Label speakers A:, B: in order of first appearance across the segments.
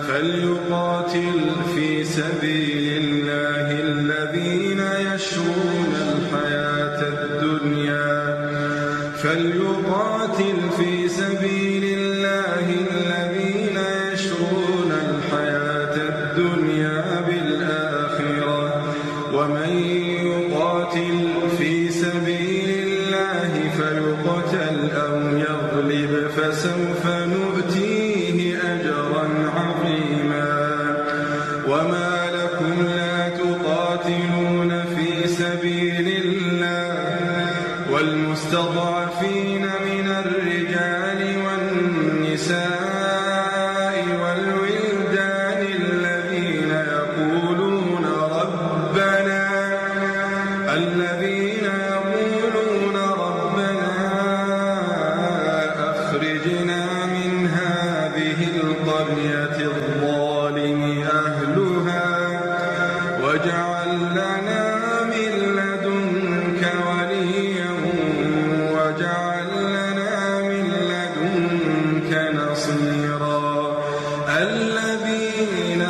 A: فليقاتل في سبيل الله الذين يشرون الحياة الدنيا بالآخرة ومن يقاتل في سبيل الله فيقتل أو يغلب فسوف نؤتيه أجرا عظيما. وما لكم لا تقاتلون في سبيل الله والمستضعفين من الرجال والنساء والولدان الذين يقولون ربنا أخرجنا من هذه القرية الظالم أهلها واجعل لنا من لدنك وليا واجعل لنا من لدنك نصيرا. الذين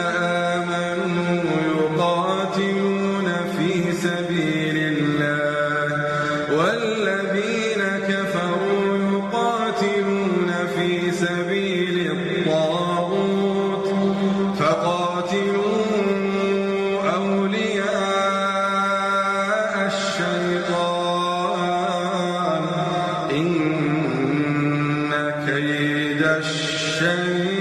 A: آمنوا يقاتلون في سبيل الله والذين كفروا يقاتلون في سبيل الطاغوت فقاتلوا أولياء الشيطان إن كيد الشيطان